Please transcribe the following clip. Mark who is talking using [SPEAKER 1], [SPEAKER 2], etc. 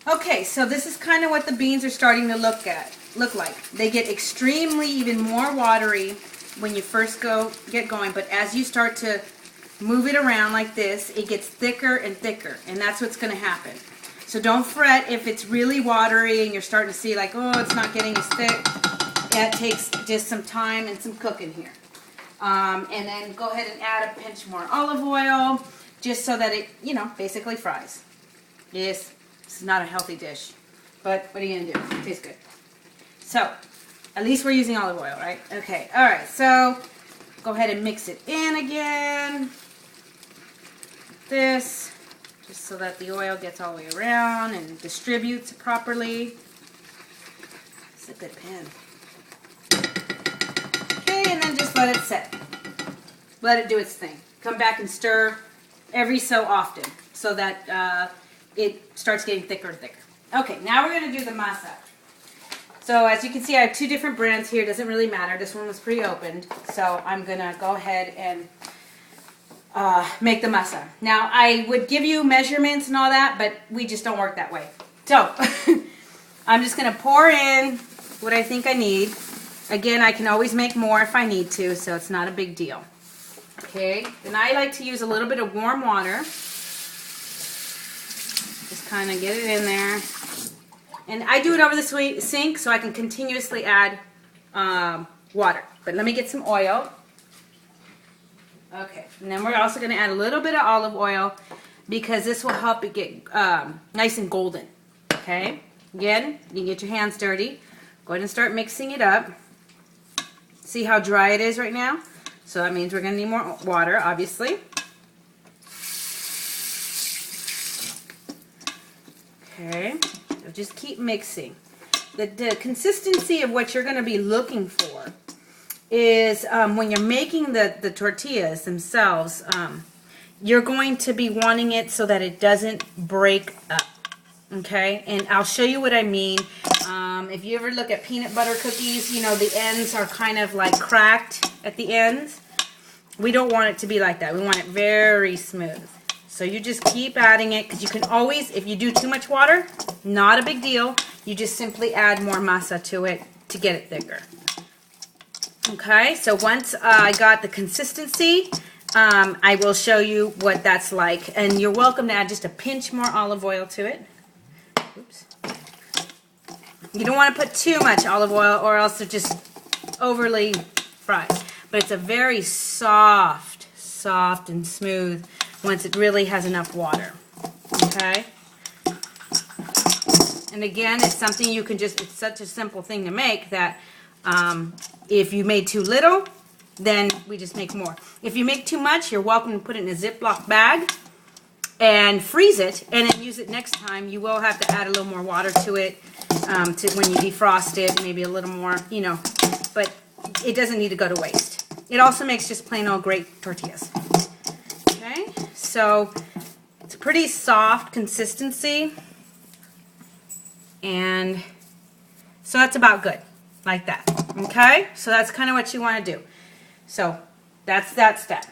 [SPEAKER 1] Okay, so this is kind of what the beans are starting to look like. They get extremely even more watery when you first get going, but as you start to move it around like this, it gets thicker and thicker, and that's what's going to happen. So don't fret if it's really watery and you're starting to see like, oh, it's not getting as thick. That takes just some time and some cooking here. And then go ahead and add a pinch more olive oil, just so that it, basically fries. Yes, this is not a healthy dish, but what are you going to do? It tastes good. So, at least we're using olive oil, right? Okay, all right, so go ahead and mix it in again. Like this, just so that the oil gets all the way around and distributes properly. It's a good pan. Okay, and then just let it set. Let it do its thing. Come back and stir every so often so that it starts getting thicker and thicker. Okay, now we're going to do the masa. So as you can see, I have two different brands here. Doesn't really matter. This one was pre-opened. So I'm going to go ahead and make the masa. Now, I would give you measurements and all that, but we just don't work that way. So I'm just going to pour in what I think I need. Again, I can always make more if I need to, so it's not a big deal. Okay, then I like to use a little bit of warm water. Just kind of get it in there. And I do it over the sink so I can continuously add water. But let me get some oil. Okay, and then we're also going to add a little bit of olive oil because this will help it get nice and golden. Okay, again, you can get your hands dirty. Go ahead and start mixing it up. See how dry it is right now? So that means we're going to need more water, obviously. Okay, so just keep mixing. The consistency of what you're going to be looking for is when you're making the tortillas themselves, you're going to be wanting it so that it doesn't break up. Okay, and I'll show you what I mean. If you ever look at peanut butter cookies, the ends are kind of like cracked at the ends. We don't want it to be like that. We want it very smooth. So you just keep adding it, because you can always, if you do too much water, not a big deal. You just simply add more masa to it to get it thicker. Okay, so once I got the consistency, I will show you what that's like. And you're welcome to add just a pinch more olive oil to it. Oops. You don't want to put too much olive oil or else it just overly fries. But it's a very soft and smooth once it really has enough water. Okay? And again, it's something you can just, it's such a simple thing to make that if you made too little, then we just make more. If you make too much, you're welcome to put it in a Ziploc bag and freeze it, and then use it next time. You will have to add a little more water to it to when you defrost it, maybe a little more, but it doesn't need to go to waste. It also makes just plain old great tortillas. Okay, so it's a pretty soft consistency, and so that's about good, like that. Okay, so that's kind of what you want to do. So that's that step.